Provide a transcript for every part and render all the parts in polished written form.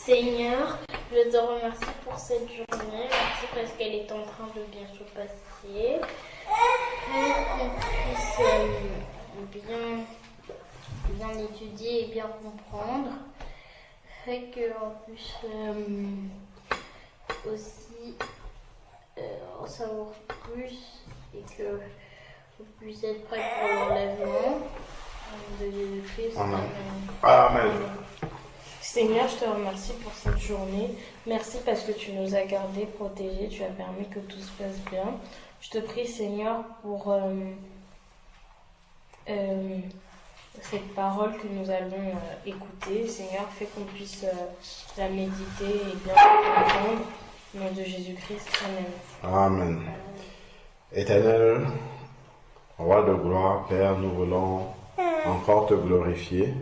Seigneur, je te remercie pour cette journée. Merci parce qu'elle est en train de bien se passer. Qu'on puisse bien étudier et bien comprendre. Fait qu'on puisse aussi en savoir plus et que vous puissiez être prêts pour l'enlèvement de Jésus-Christ. Amen. Amen. Seigneur, je te remercie pour cette journée. Merci parce que tu nous as gardés, protégés, tu as permis que tout se passe bien. Je te prie, Seigneur, pour cette parole que nous allons écouter. Seigneur, fais qu'on puisse la méditer et bien la comprendre. Au nom de Jésus-Christ, Amen. Amen. Éternel, Roi de gloire, Père, nous voulons encore te glorifier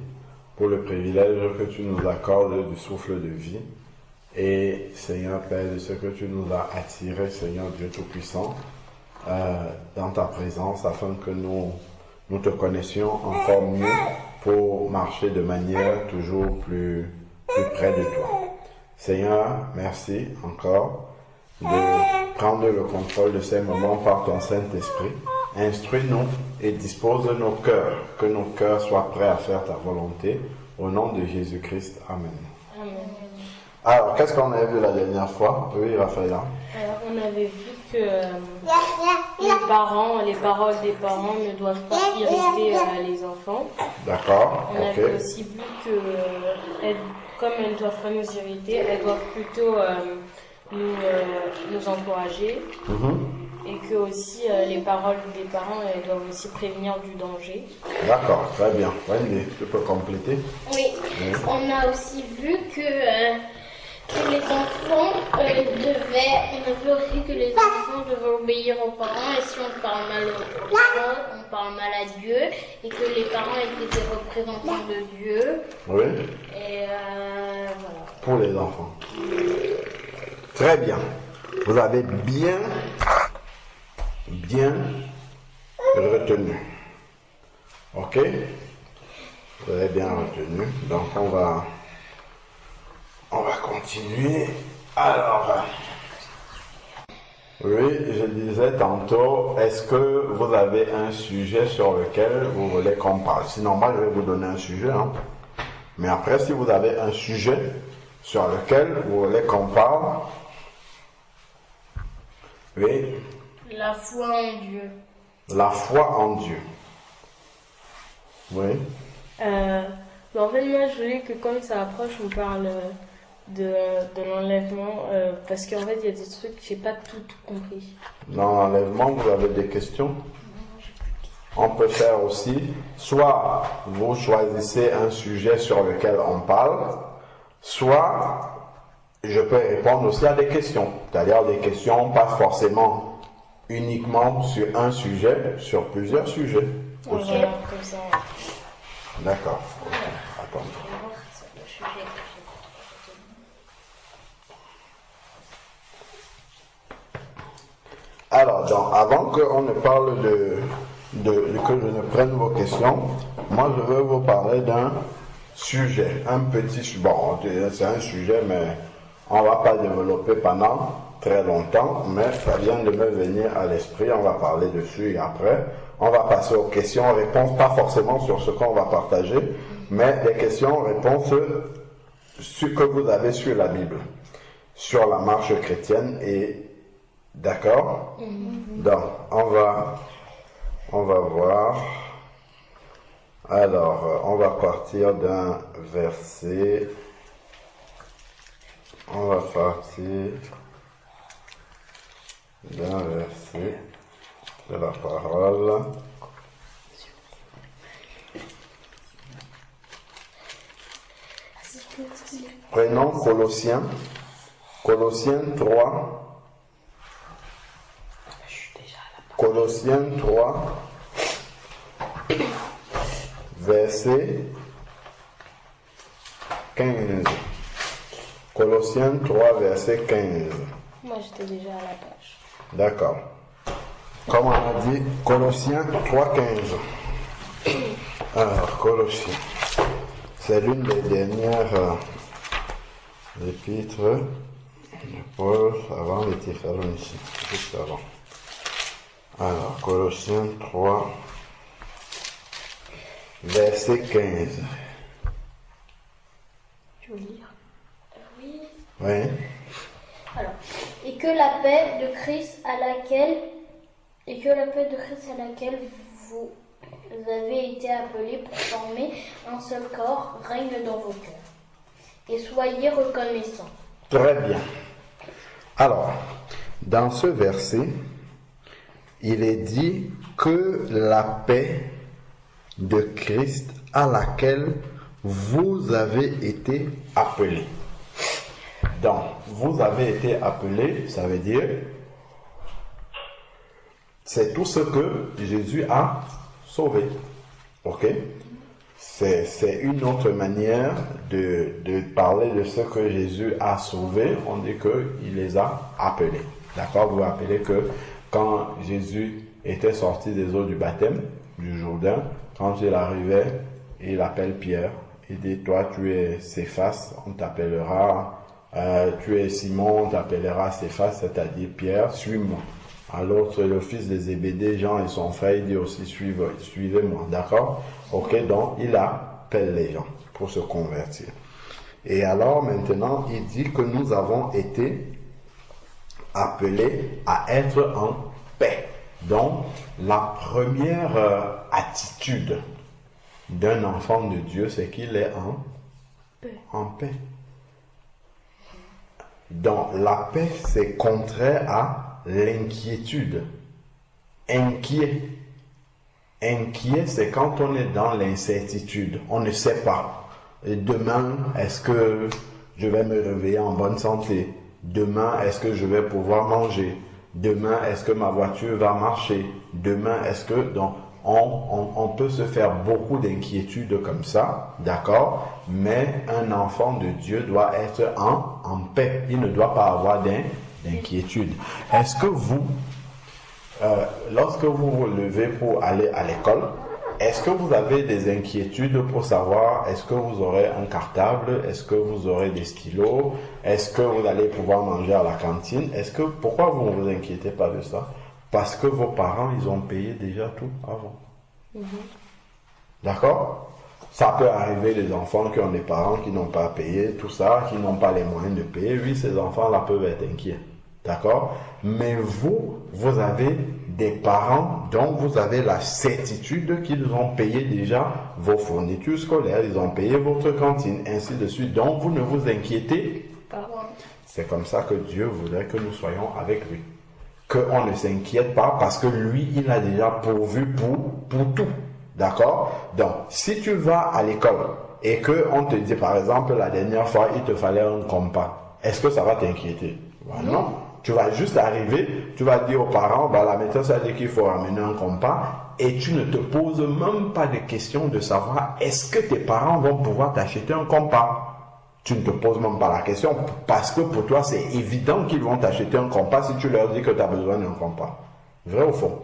pour le privilège que tu nous accordes du souffle de vie. Et Seigneur Père, de ce que tu nous as attirés, Seigneur Dieu Tout-Puissant, dans ta présence, afin que nous te connaissions encore mieux pour marcher de manière toujours plus près de toi. Seigneur, merci encore de prendre le contrôle de ces moments par ton Saint-Esprit. Instruis-nous et dispose de nos cœurs, que nos cœurs soient prêts à faire ta volonté. Au nom de Jésus-Christ, Amen. Amen. Alors, qu'est-ce qu'on avait vu la dernière fois? Oui, Raphaël. Alors, on avait vu que les paroles des parents ne doivent pas irriter les enfants. D'accord, On avait aussi vu que, comme elles ne doivent pas nous irriter, elles doivent plutôt nous encourager. Et que aussi les paroles des parents elles doivent aussi prévenir du danger. D'accord, très bien. Wendy, tu peux compléter? Oui. On a aussi vu que les enfants on a vu aussi que les enfants devaient obéir aux parents, et si on parle mal aux parents, on parle mal à Dieu, et que les parents étaient des représentants de Dieu. Oui. Et voilà. Pour les enfants. Très bien. Vous avez bien retenu. Ok? Vous avez bien retenu. Donc on va continuer. Alors, oui, je disais tantôt, est-ce que vous avez un sujet sur lequel vous voulez qu'on parle? Sinon, moi, je vais vous donner un sujet. Mais après, si vous avez un sujet sur lequel vous voulez qu'on parle, oui. La foi en Dieu. La foi en Dieu. Oui. En fait, moi, je voulais que comme ça approche, on parle de l'enlèvement, parce qu'en fait, il y a des trucs que j'ai pas tout compris. Dans l'enlèvement, vous avez des questions? On peut faire aussi, soit vous choisissez un sujet sur lequel on parle, soit je peux répondre aussi à des questions. C'est-à-dire des questions pas forcément uniquement sur un sujet, sur plusieurs sujets. Aussi. Voilà, comme ça. D'accord. Attends. Alors, donc, avant qu'on ne parle que je ne prenne vos questions, moi je veux vous parler d'un sujet, un petit sujet. Bon, c'est un sujet, mais on ne va pas développer pendant très longtemps, mais ça vient de me venir à l'esprit, on va parler dessus et après, on va passer aux questions-réponses, pas forcément sur ce qu'on va partager, mais des questions-réponses que vous avez sur la Bible, sur la marche chrétienne et d'accord? Donc, on va voir. Alors, on va partir d'un verset. On va partir d'un verset de la parole. Prenons Colossiens 3. Colossiens 3, verset 15. Colossiens 3, verset 15. Moi, j'étais déjà à la page. D'accord. Comme on a dit, Colossiens 3, 15. Alors, Colossiens. C'est l'une des dernières l'épître de Paul avant les Thessaloniciens, juste avant. Alors, Colossiens 3, verset 15. Tu veux lire? Oui. Oui. Alors, et que la paix de Christ à laquelle vous avez été appelés pour former un seul corps règne dans vos cœurs. Et soyez reconnaissants. Très bien. Alors, dans ce verset, il est dit que la paix de Christ à laquelle vous avez été appelés. Donc, vous avez été appelés, ça veut dire, c'est tout ce que Jésus a sauvé. Ok? C'est une autre manière de parler de ce que Jésus a sauvé. On dit qu'il les a appelés. D'accord? Vous vous rappelez que quand Jésus était sorti des eaux du baptême, du Jourdain, quand il arrivait, il appelle Pierre. Il dit, toi tu es Céphas, on t'appellera, tu es Simon, on t'appellera Céphas, c'est-à-dire Pierre, suis-moi. À l'autre, le fils de Zébédée, Jean et son frère, il dit aussi, suivez-moi, d'accord? Ok, donc il appelle les gens pour se convertir. Et alors maintenant, il dit que nous avons été appelés à être en paix. Donc, la première attitude d'un enfant de Dieu, c'est qu'il est en paix. Donc, la paix, c'est contraire à l'inquiétude. Inquiet, c'est quand on est dans l'incertitude. On ne sait pas. Et demain, est-ce que je vais me réveiller en bonne santé? Demain, est-ce que je vais pouvoir manger? Demain, est-ce que ma voiture va marcher? Demain, est-ce que... Donc, on peut se faire beaucoup d'inquiétudes comme ça, d'accord? Mais un enfant de Dieu doit être en paix. Il ne doit pas avoir d'inquiétude. Est-ce que vous, lorsque vous vous levez pour aller à l'école, est-ce que vous avez des inquiétudes pour savoir est-ce que vous aurez un cartable, est-ce que vous aurez des stylos, est-ce que vous allez pouvoir manger à la cantine? Pourquoi vous ne vous inquiétez pas de ça? Parce que vos parents, ils ont payé déjà tout avant. D'accord? Ça peut arriver des enfants qui ont des parents qui n'ont pas payé, tout ça, qui n'ont pas les moyens de payer. Oui, ces enfants-là peuvent être inquiets. D'accord? Mais vous avez des parents dont vous avez la certitude qu'ils ont payé déjà vos fournitures scolaires, ils ont payé votre cantine, ainsi de suite. Donc, vous ne vous inquiétez pas. C'est comme ça que Dieu voudrait que nous soyons avec lui. Qu'on ne s'inquiète pas parce que lui, il a déjà pourvu pour tout. D'accord? Donc, si tu vas à l'école et qu'on te dit, par exemple, la dernière fois, il te fallait un compas, est-ce que ça va t'inquiéter? Ben non. Tu vas juste arriver, tu vas dire aux parents, la maîtresse a dit qu'il faut ramener un compas et tu ne te poses même pas de question de savoir est-ce que tes parents vont pouvoir t'acheter un compas. Tu ne te poses même pas la question parce que pour toi, c'est évident qu'ils vont t'acheter un compas si tu leur dis que tu as besoin d'un compas. Vrai ou faux?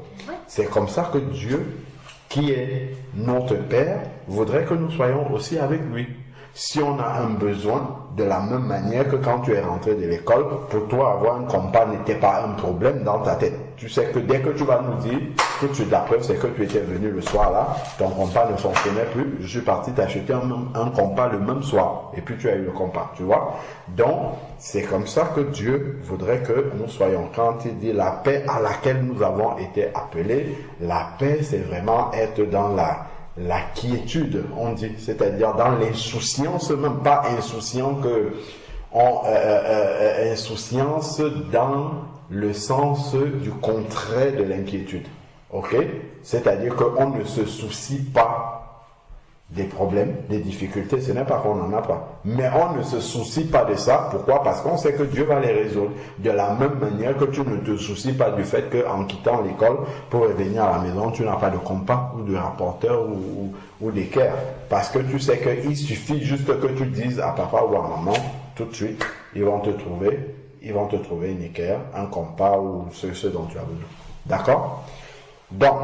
C'est comme ça que Dieu, qui est notre Père, voudrait que nous soyons aussi avec lui. Si on a un besoin, de la même manière que quand tu es rentré de l'école, pour toi avoir un compas n'était pas un problème dans ta tête. Tu sais que dès que tu vas nous dire que la preuve c'est que tu étais venu le soir là, ton compas ne fonctionnait plus, je suis parti t'acheter un compas le même soir et puis tu as eu le compas, tu vois. Donc c'est comme ça que Dieu voudrait que nous soyons. Quand il dit la paix à laquelle nous avons été appelés, la paix c'est vraiment être dans la quiétude, on dit, c'est-à-dire dans l'insouciance, même pas insouciant insouciance dans le sens du contraire de l'inquiétude. Ok? C'est-à-dire qu'on ne se soucie pas des problèmes, des difficultés, ce n'est pas qu'on n'en a pas. Mais on ne se soucie pas de ça. Pourquoi? Parce qu'on sait que Dieu va les résoudre. De la même manière que tu ne te soucies pas du fait qu'en quittant l'école, pour revenir à la maison, tu n'as pas de compas ou de rapporteur ou d'équerre. Parce que tu sais qu'il suffit juste que tu dises à papa ou à maman, tout de suite, ils vont te trouver une équerre, un compas ou ce dont tu as besoin. D'accord? Donc,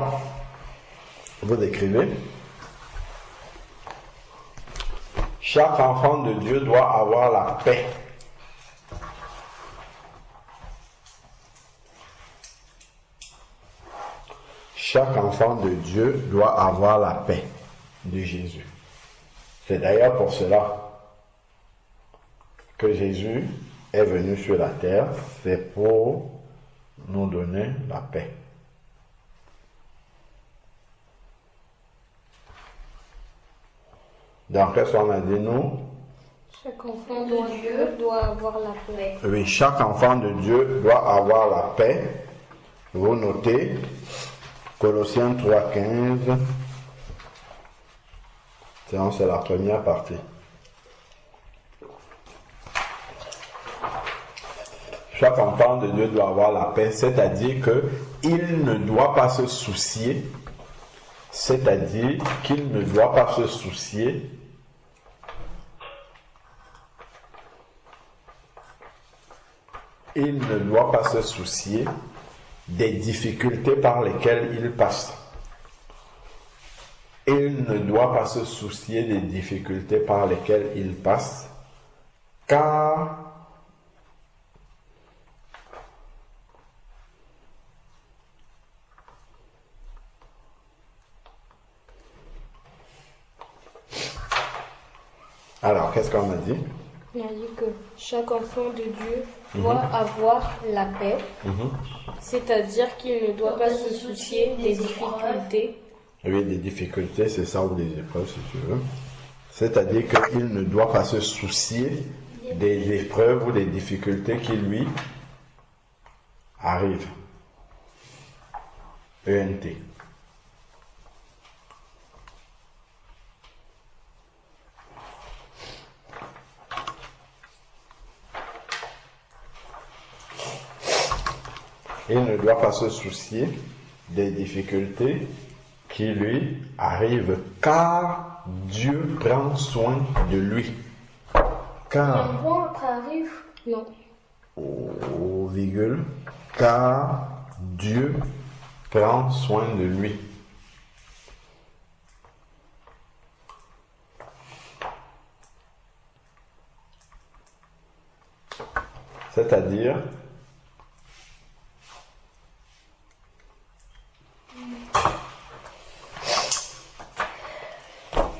vous écrivez. Chaque enfant de Dieu doit avoir la paix chaque enfant de Dieu doit avoir la paix de Jésus. C'est d'ailleurs pour cela que Jésus est venu sur la terre, c'est pour nous donner la paix. Donc, qu'est-ce qu'on a dit, nous? Chaque enfant de Dieu doit avoir la paix. Oui, chaque enfant de Dieu doit avoir la paix. Vous notez, Colossiens 3,15. C'est la première partie. Chaque enfant de Dieu doit avoir la paix, c'est-à-dire qu'il ne doit pas se soucier, il ne doit pas se soucier des difficultés par lesquelles il passe. Il ne doit pas se soucier des difficultés par lesquelles il passe, car alors, qu'est-ce qu'on a dit? On a dit que chaque enfant de Dieu doit avoir la paix, c'est-à-dire qu'il ne doit pas se soucier des difficultés. Oui, des difficultés, c'est ça, ou des épreuves, si tu veux. C'est-à-dire qu'il ne doit pas se soucier des épreuves ou des difficultés qui lui arrivent. ENT. Il ne doit pas se soucier des difficultés qui lui arrivent, car Dieu prend soin de lui. Car, arrive? Non. virgule, car Dieu prend soin de lui. C'est-à-dire,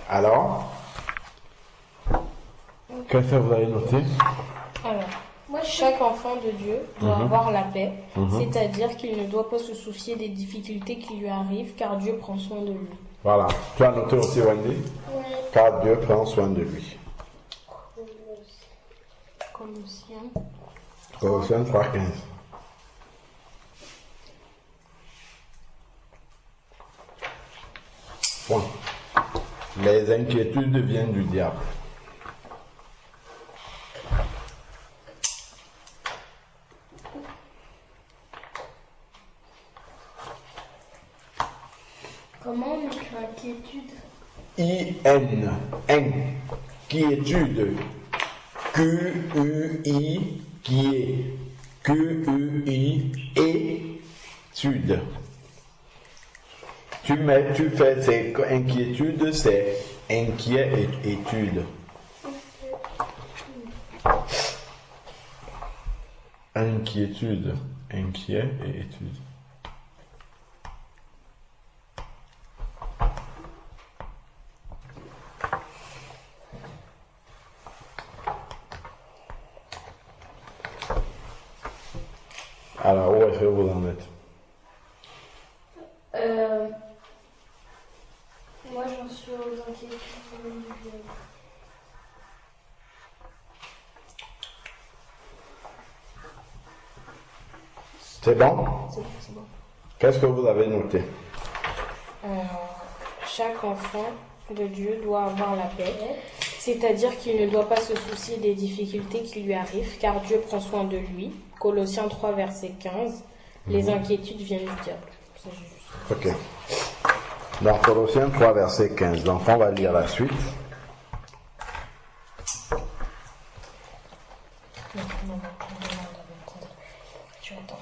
alors, qu'est-ce que vous avez noté? Alors, chaque enfant de Dieu doit avoir la paix, c'est-à-dire qu'il ne doit pas se soucier des difficultés qui lui arrivent, car Dieu prend soin de lui. Voilà. Tu as noté aussi, Wendy? Oui. Car Dieu prend soin de lui. Colossiens 3,15. Point. Les inquiétudes viennent du diable. Comment on écrit inquiétude? I-N. Inquiétude. Q-U-I, qui est. Q-U-I, étude. Tu fais, c'est inquiétude, c'est inquiet et étude. Inquiétude, inquiet et étude. Alors, où est-ce que vous en êtes? Moi, j'en suis aux inquiétudes individuelles. C'est bon? C'est bon. Qu'est-ce que vous avez noté? Chaque enfant de Dieu doit avoir la paix, c'est-à-dire qu'il ne doit pas se soucier des difficultés qui lui arrivent, car Dieu prend soin de lui. Colossiens 3, verset 15. Les inquiétudes viennent du diable. Ça, j'ai juste... Ok. Dans Colossiens 3, verset 15. Donc, on va lire la suite. Non, tu attends.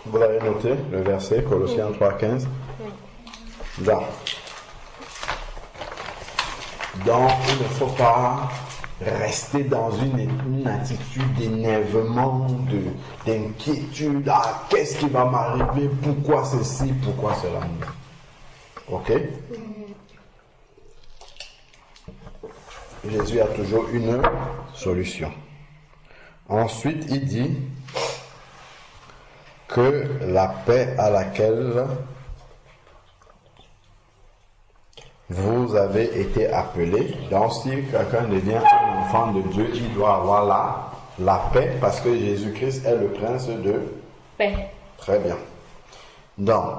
Vous avez noté le verset, Colossiens 3, 15? Oui. Bon. Donc, il ne faut pas rester dans une attitude d'énervement, d'inquiétude. Ah, qu'est-ce qui va m'arriver? Pourquoi ceci? Pourquoi cela? Ok? Jésus a toujours une solution. Ensuite, il dit que la paix à laquelle vous avez été appelés, donc si quelqu'un devient un enfant de Dieu, il doit avoir la paix parce que Jésus-Christ est le prince de paix. Très bien. Donc,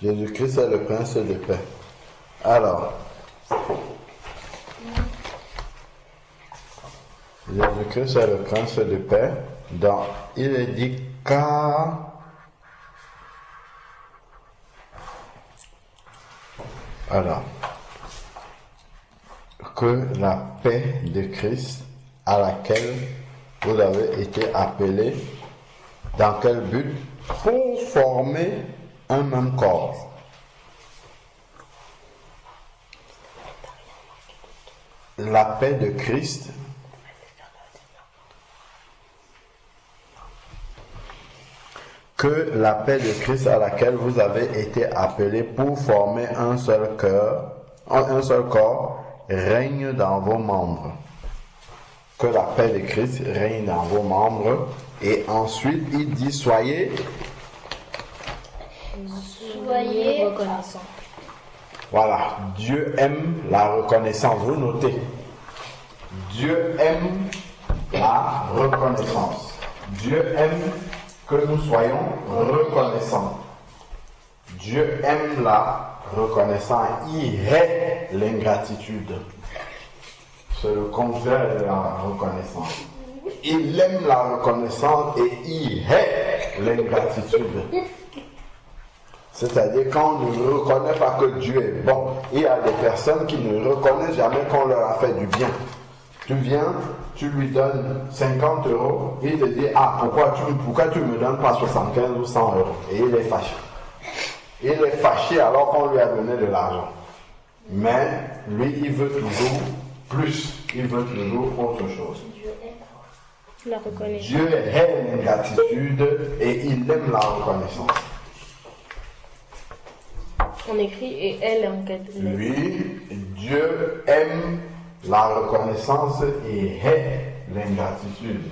Jésus-Christ est le prince de paix. Alors, Jésus-Christ est le prince de paix. Donc, il est dit car alors que la paix de Christ à laquelle vous avez été appelés, dans quel but? Pour former un même corps. La paix de Christ que la paix de Christ à laquelle vous avez été appelés pour former un seul cœur, un seul corps, règne dans vos membres. Que la paix de Christ règne dans vos membres. Et ensuite, il dit, soyez reconnaissants. Voilà, Dieu aime la reconnaissance. Vous notez. Dieu aime la reconnaissance. Dieu aime que nous soyons reconnaissants. Dieu aime la reconnaissance. Il hait l'ingratitude. C'est le contraire de la reconnaissance. Il aime la reconnaissance et il hait l'ingratitude. C'est-à-dire quand on ne reconnaît pas que Dieu est bon. Il y a des personnes qui ne reconnaissent jamais qu'on leur a fait du bien. Tu viens, tu lui donnes 50 €, il te dit, ah, pourquoi tu ne me donnes pas 75 ou 100 €? Et il est fâché. Il est fâché alors qu'on lui a donné de l'argent. Mais lui, il veut toujours plus. Il veut toujours autre chose. La reconnaissance. Dieu hait l'ingratitude et il aime la reconnaissance. On écrit et elle en quatre lettres. Lui, Dieu aime la reconnaissance et hait l'ingratitude.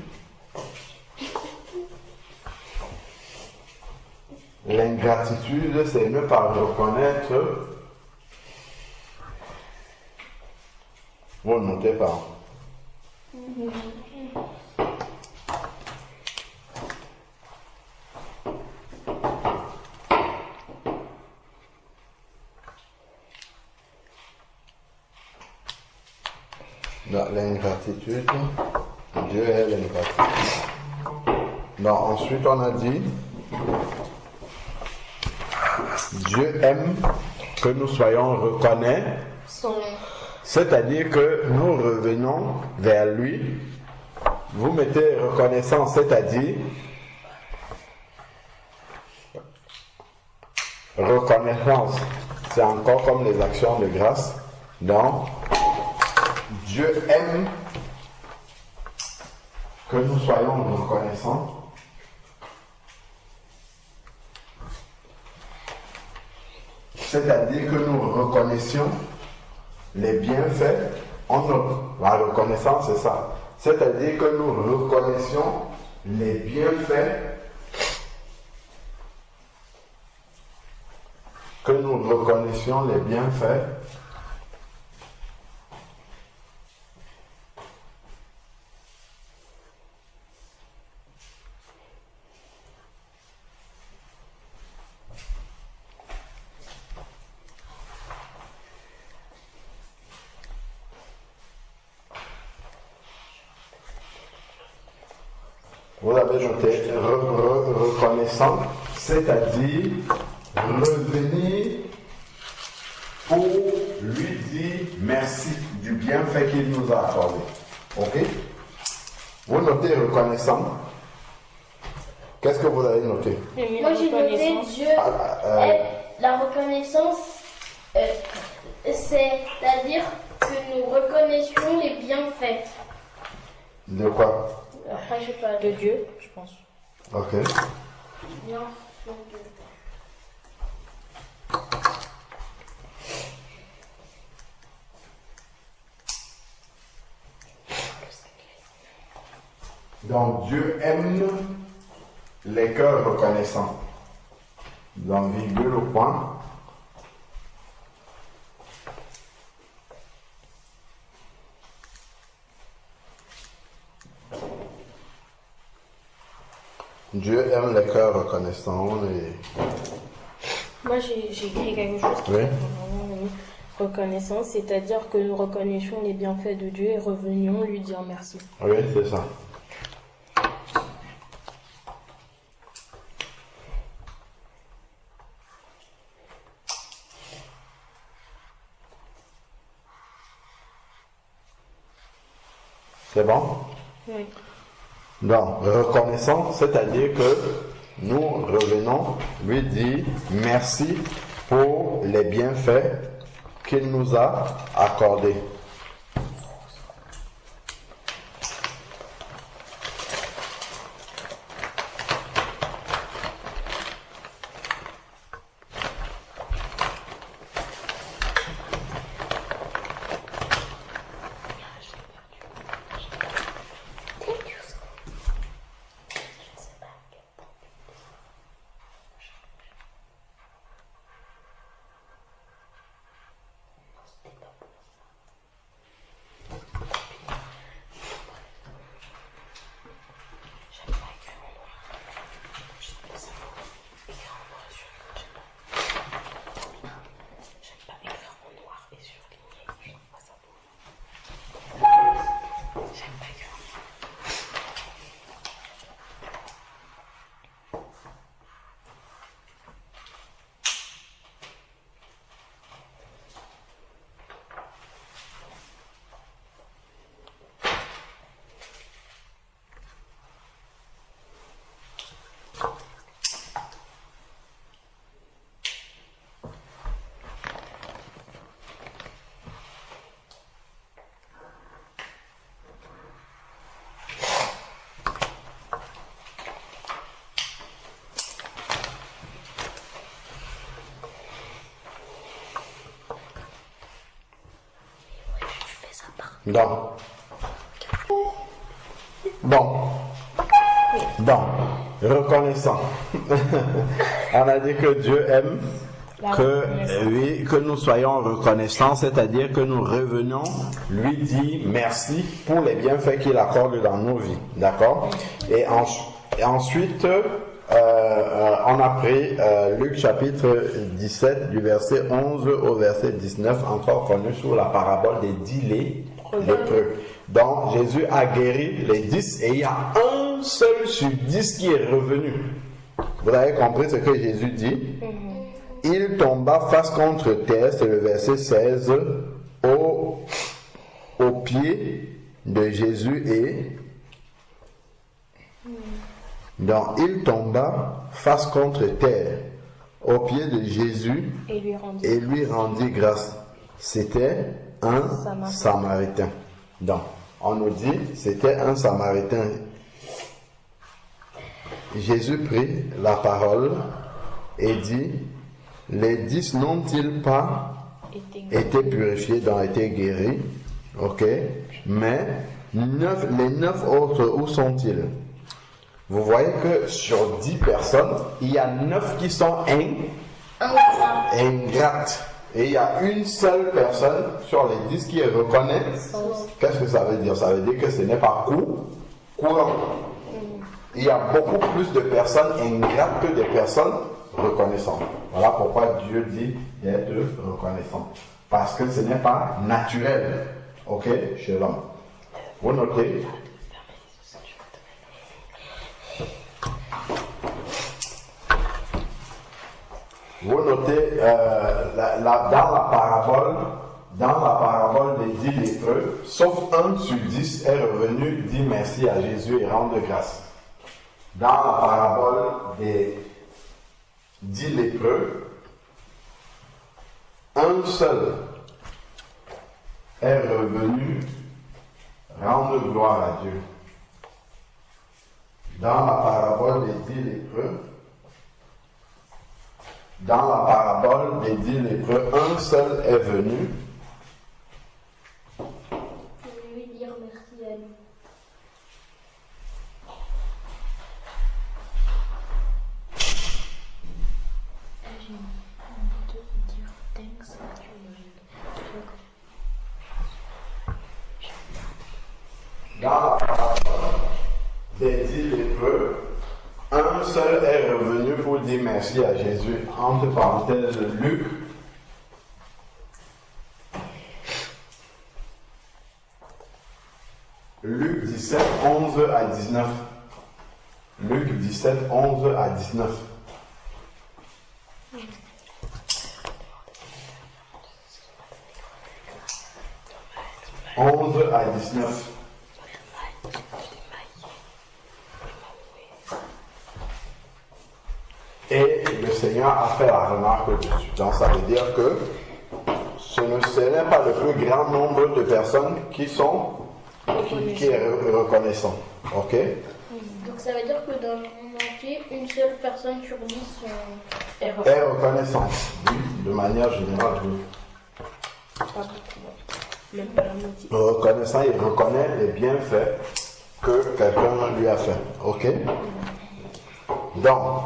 L'ingratitude, c'est ne pas reconnaître. Vous ne notez pas. Dans l'ingratitude, Dieu est l'ingratitude. Donc ensuite on a dit, Dieu aime que nous soyons reconnaissants, c'est-à-dire que nous revenons vers lui. Vous mettez reconnaissance, c'est-à-dire reconnaissance, c'est encore comme les actions de grâce. Donc Dieu aime que nous soyons reconnaissants. C'est-à-dire que nous reconnaissions les bienfaits en nous. La reconnaissance, c'est ça. C'est-à-dire que nous reconnaissions les bienfaits Vous avez noté reconnaissant, c'est-à-dire revenir pour lui dire merci du bienfait qu'il nous a accordé. Ok? Vous notez reconnaissant. Qu'est-ce que vous avez noté? Moi j'ai noté Dieu est la reconnaissance. C'est-à-dire que nous reconnaissions les bienfaits. De quoi? Enfin, je sais pas. De Dieu, je pense. Ok. Bienfaits de Dieu. Donc Dieu aime les cœurs reconnaissants. Dans virgule au point. Dieu aime les cœurs reconnaissants et... Moi, j'ai écrit quelque chose qui Oui. est vraiment reconnaissance, c'est-à-dire que nous reconnaissions les bienfaits de Dieu et revenions lui dire merci. Oui, c'est ça. C'est bon? Oui. Donc, reconnaissant, c'est-à-dire que nous revenons lui dire merci pour les bienfaits qu'il nous a accordés. Donc, reconnaissant. On a dit que Dieu aime que nous soyons reconnaissants, c'est-à-dire que nous revenions lui dire merci pour les bienfaits qu'il accorde dans nos vies. D'accord? Et ensuite, on a pris Luc chapitre 17 du verset 11 au verset 19, encore connu sous la parabole des 10 lépreux. Donc Jésus a guéri les 10 et il y a un seul sur 10 qui est revenu. Vous avez compris ce que Jésus dit? Il tomba face contre terre, c'est le verset 16, au pied de Jésus et... Donc il tomba face contre terre au pied de Jésus et lui rendit grâce. C'était un Samaritain. Donc on nous dit c'était un Samaritain. Jésus prit la parole et dit, les 10 n'ont-ils pas été purifiés, donc été guéris, ok, mais les 9 autres, où sont-ils? Vous voyez que sur 10 personnes, il y a 9 qui sont ingrates. Et il y a une seule personne sur les 10 qui reconnaît. Qu'est-ce que ça veut dire? Ça veut dire que ce n'est pas courant. Il y a beaucoup plus de personnes ingrates que de personnes reconnaissantes. Voilà pourquoi Dieu dit d'être reconnaissant. Parce que ce n'est pas naturel, ok, chez l'homme. Vous notez? Vous notez dans la parabole des 10 lépreux, sauf un sur 10 est revenu dire merci à Jésus et rendre grâce. Dans la parabole des 10 lépreux, un seul est revenu rendre gloire à Dieu. Dans la parabole des 10 lépreux, un seul est venu. Pour lui dire merci à lui. Dans la parabole des 10 lépreux, un seul est revenu pour dire merci à Jésus. Entre parenthèses, Luc 17, 11 à 19. Luc 17, 11 à 19. À 19. Et le Seigneur a fait la remarque dessus. Donc ça veut dire que ce n'est pas le plus grand nombre de personnes qui est reconnaissant. Ok? Donc ça veut dire que dans le monde entier, une seule personne sur 10 est reconnaissante. Oui, de manière générale, oui. Reconnaissant, il reconnaît les bienfaits que quelqu'un lui a fait. Ok? Donc,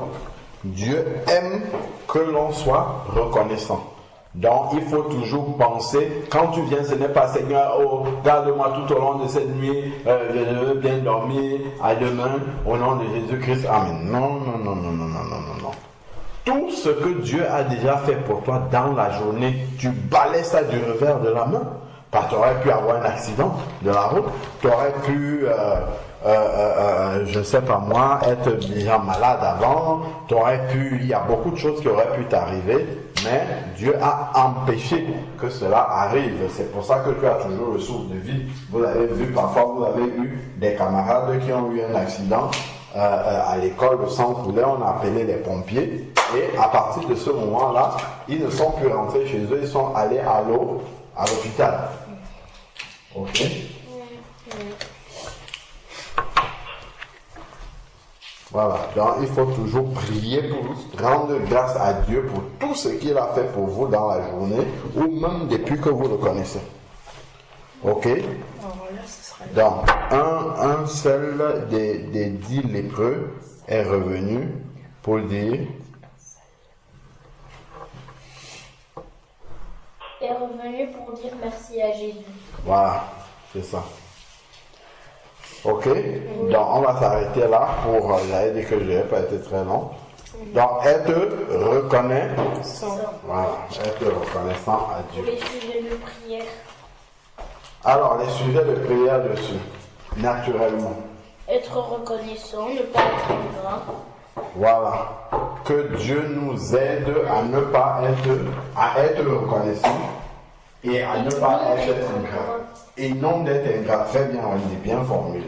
Dieu aime que l'on soit reconnaissant. Donc, il faut toujours penser, quand tu viens, ce n'est pas Seigneur, oh, garde-moi tout au long de cette nuit, je veux bien dormir, à demain, au nom de Jésus-Christ, Amen. Non. Tout ce que Dieu a déjà fait pour toi dans la journée, tu balais ça du revers de la main. Parce que tu aurais pu avoir un accident de la route, tu aurais pu, je ne sais pas moi, être déjà malade avant, il y a beaucoup de choses qui auraient pu t'arriver, mais Dieu a empêché que cela arrive. C'est pour ça que tu as toujours le souffle de vie. Vous avez vu, parfois vous avez eu des camarades qui ont eu un accident à l'école, le sang coulait, on a appelé les pompiers, et à partir de ce moment-là, ils ne sont plus rentrés chez eux, ils sont allés à l'hôpital. Ok? Voilà, donc il faut toujours prier pour rendre grâce à Dieu pour tout ce qu'il a fait pour vous dans la journée ou même depuis que vous le connaissez. Ok? Donc, un seul des 10 lépreux est revenu pour dire. Est revenu pour dire merci à Jésus. Voilà, c'est ça. Ok, donc on va s'arrêter là pour, j'avais dit que je n'avais pas été très long. Donc être reconnaissant. Voilà, être reconnaissant à Dieu. Les sujets de prière. Alors, les sujets de prière dessus, naturellement. Être reconnaissant, ne pas être ingrat. Voilà, que Dieu nous aide à ne pas être reconnaissant et à ne pas être ingrat. Et non d'être ingrat, très bien, on dit bien formulé.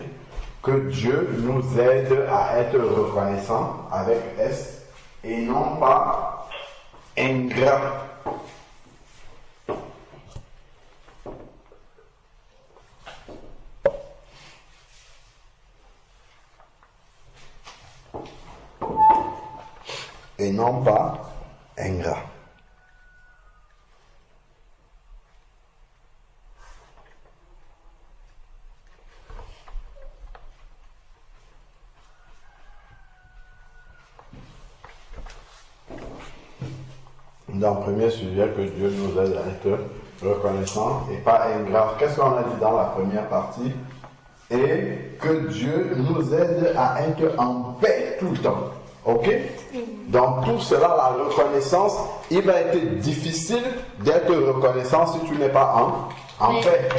Que Dieu nous aide à être reconnaissant avec S et non pas ingrat. Et non pas ingrat. Dans le premier sujet, que Dieu nous aide à être reconnaissant et pas ingrat. Qu'est-ce qu'on a dit dans la première partie? Et que Dieu nous aide à être en paix tout le temps. Ok? Dans tout cela, la reconnaissance, il va être difficile d'être reconnaissant si tu n'es pas en paix.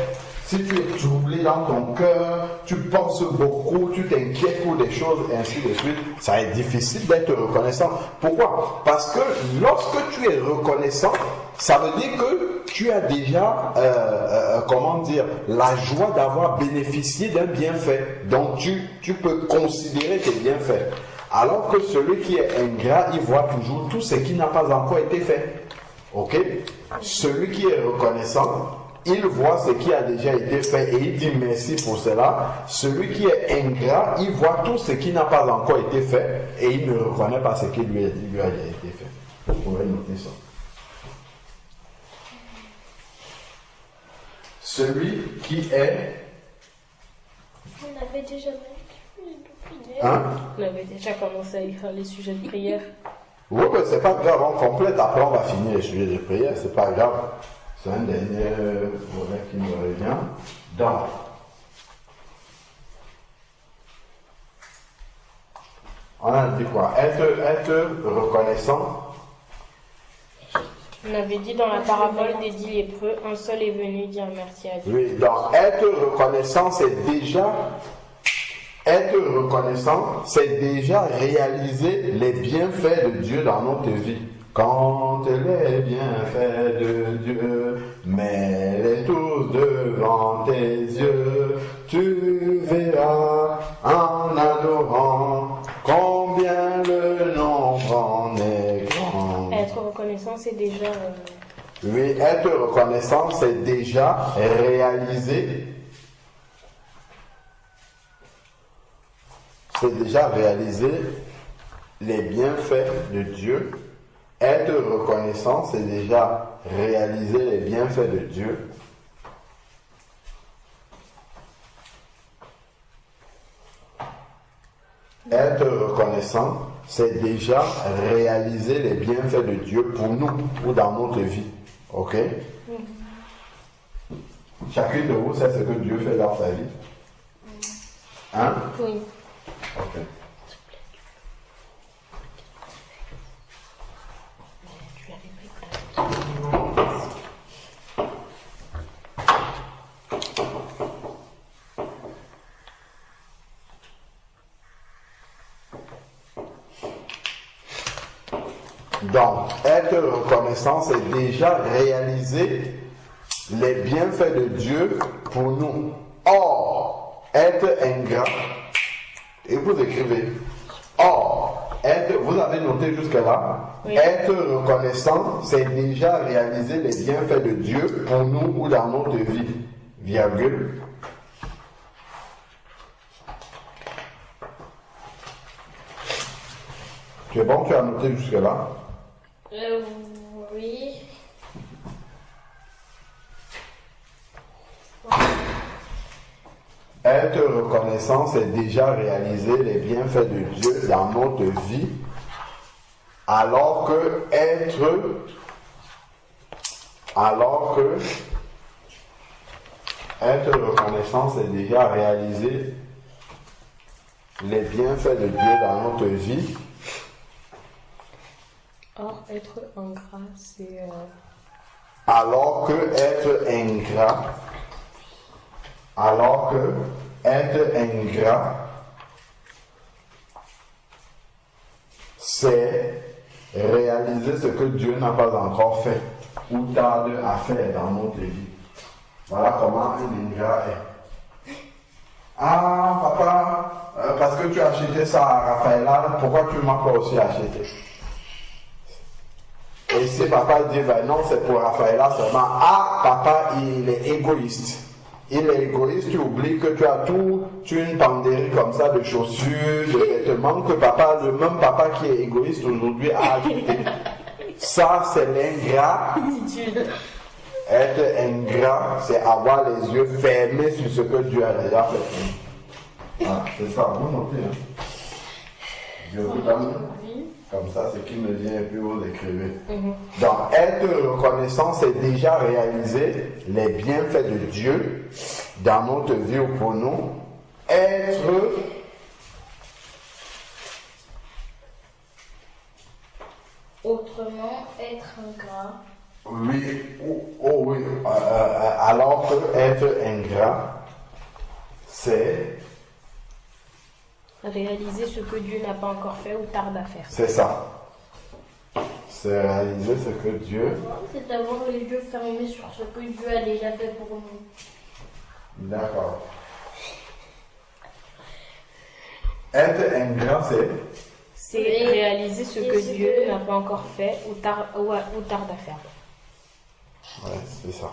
Si tu es troublé dans ton cœur, tu penses beaucoup, tu t'inquiètes pour des choses, et ainsi de suite, ça va être difficile d'être reconnaissant. Pourquoi? Parce que lorsque tu es reconnaissant, ça veut dire que tu as déjà, la joie d'avoir bénéficié d'un bienfait. Donc tu peux considérer tes bienfaits. Alors que celui qui est ingrat, il voit toujours tout ce qui n'a pas encore été fait. Ok? Celui qui est reconnaissant, il voit ce qui a déjà été fait et il dit merci pour cela. Celui qui est ingrat, il voit tout ce qui n'a pas encore été fait et il ne reconnaît pas ce qui lui a déjà été fait. Vous pouvez noter ça. Celui qui est... On avait déjà Hein? On avait déjà commencé à écrire les sujets de prière. Oui, mais c'est pas grave, on complète, après on va finir les sujets de prière, c'est pas grave. C'est un dernier volet qui me revient. Donc, on a dit quoi? Être reconnaissant. On avait dit dans la parabole des 10 lépreux, un seul est venu dire merci à Dieu. Oui, donc être reconnaissant, c'est déjà... Être reconnaissant, c'est déjà réaliser les bienfaits de Dieu dans notre vie. Quand les bienfaits de Dieu, mets-les tous devant tes yeux, tu verras en adorant combien le nombre en est grand. Être reconnaissant, c'est déjà... Oui, être reconnaissant, c'est déjà réaliser. C'est déjà réaliser les bienfaits de Dieu. Être reconnaissant, c'est déjà réaliser les bienfaits de Dieu. Être reconnaissant, c'est déjà réaliser les bienfaits de Dieu pour nous ou dans notre vie. Ok? Chacune de vous sait ce que Dieu fait dans sa vie. Hein? Oui. Ok. Donc, être reconnaissant, c'est déjà réaliser les bienfaits de Dieu pour nous. Or, être ingrat, et vous écrivez, or, vous avez noté jusque-là, oui. Être reconnaissant, c'est déjà réaliser les bienfaits de Dieu pour nous ou dans notre vie. Virgule. Tu es bon, tu as noté jusque-là? Oui. Être reconnaissant, c'est déjà réaliser les bienfaits de Dieu dans notre vie, alors que être reconnaissant, c'est déjà réaliser les bienfaits de Dieu dans notre vie. Or, être ingrat, c'est... Alors que être ingrat, c'est réaliser ce que Dieu n'a pas encore fait ou tarde à faire dans notre vie. Voilà comment un ingrat est. Ah, papa, parce que tu as acheté ça à Raphaël, pourquoi tu ne m'as pas aussi acheté? Et si papa dit, ben non, c'est pour Raphaël seulement. Ah, papa, il est égoïste. Il est égoïste, tu oublies que tu as toute une penderie comme ça de chaussures, de vêtements que papa, le même papa qui est égoïste aujourd'hui a acheté. Ça, c'est l'ingrat. Être ingrat, c'est avoir les yeux fermés sur ce que Dieu a déjà fait. Ah, c'est ça, vous notez. Hein? Je vous donne. Comme ça, ce qui me vient, et puis vous écrivez. Donc, être reconnaissant, c'est déjà réaliser les bienfaits de Dieu dans notre vie ou pour nous. Autrement, être ingrat. Oui, oui. Alors que être ingrat, c'est... réaliser ce que Dieu n'a pas encore fait ou tarde à faire. C'est ça. C'est réaliser ce que Dieu... C'est d'avoir les yeux fermés sur ce que Dieu a déjà fait pour nous. D'accord. Être ingrat, c'est... C'est réaliser ce que Dieu n'a pas encore fait ou tarde à faire. Ouais, c'est ça.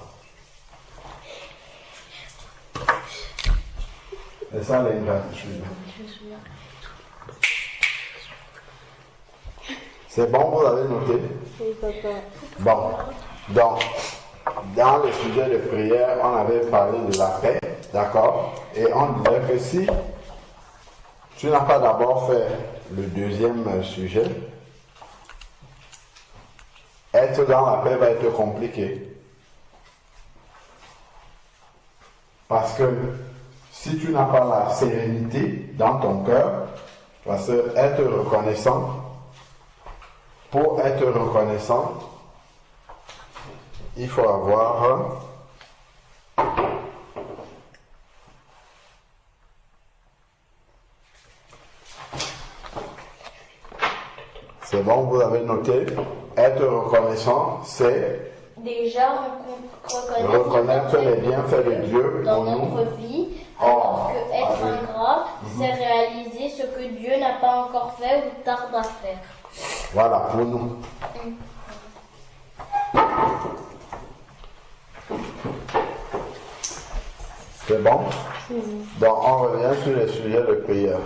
C'est ça l'ingratitude. C'est bon, vous avez noté? Oui, papa. Bon, donc, dans le sujet de prière, on avait parlé de la paix, d'accord? Et on disait que si tu n'as pas d'abord fait le deuxième sujet, être dans la paix va être compliqué. Parce que si tu n'as pas la sérénité dans ton cœur, parce que être reconnaissant, pour être reconnaissant, il faut avoir c'est bon, vous avez noté, être reconnaissant, c'est Déjà, reconnaître les bienfaits de Dieu dans pour nous. notre vie, alors que être ingrat, c'est réaliser ce que Dieu n'a pas encore fait ou tarde à faire. Voilà, pour nous. C'est bon? Donc, on revient sur les sujets de prière.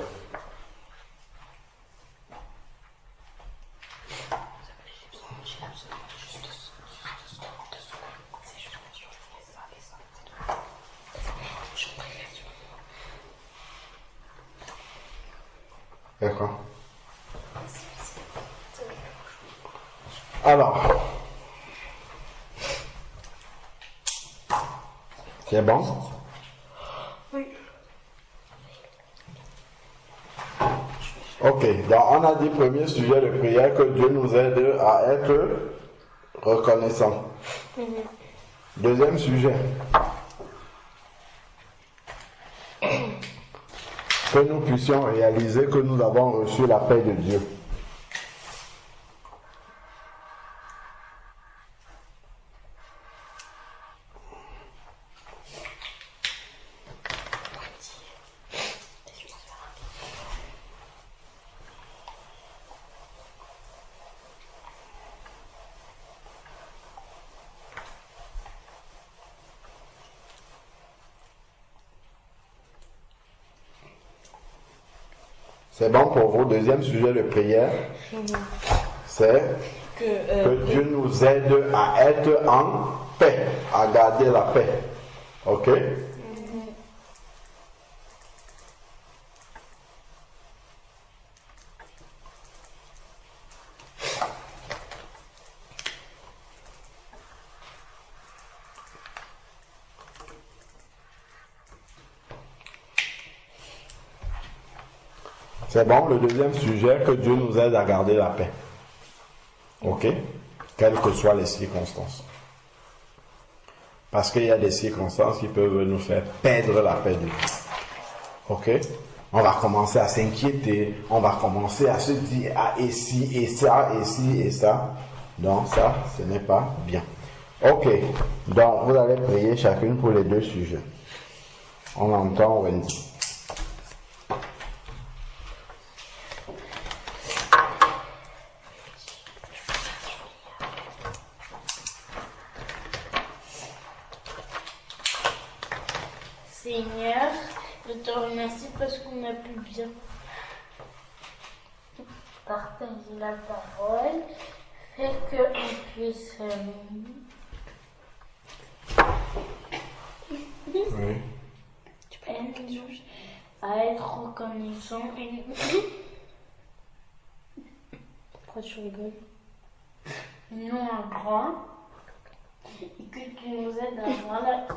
D'accord. Alors, c'est bon? Oui. Ok, donc on a dit premier sujet de prière que Dieu nous aide à être reconnaissants. Deuxième sujet, que nous puissions réaliser que nous avons reçu la paix de Dieu. C'est bon pour vous. Deuxième sujet de prière, c'est que Dieu nous aide à être en paix, à garder la paix. Ok? C'est bon, le deuxième sujet, que Dieu nous aide à garder la paix. Ok? Quelles que soient les circonstances. Parce qu'il y a des circonstances qui peuvent nous faire perdre la paix de Dieu. Ok? On va commencer à s'inquiéter, on va commencer à se dire, ah, et si, et ça, et si, et ça. Donc ça, ce n'est pas bien. Ok, donc vous allez prier chacune pour les deux sujets. On entend Wendy. Seigneur, je te remercie parce qu'on a pu bien partager la parole. Fais qu'on puisse à être reconnaissant. Pourquoi tu rigoles? Non un grand. Et que tu nous aides à avoir la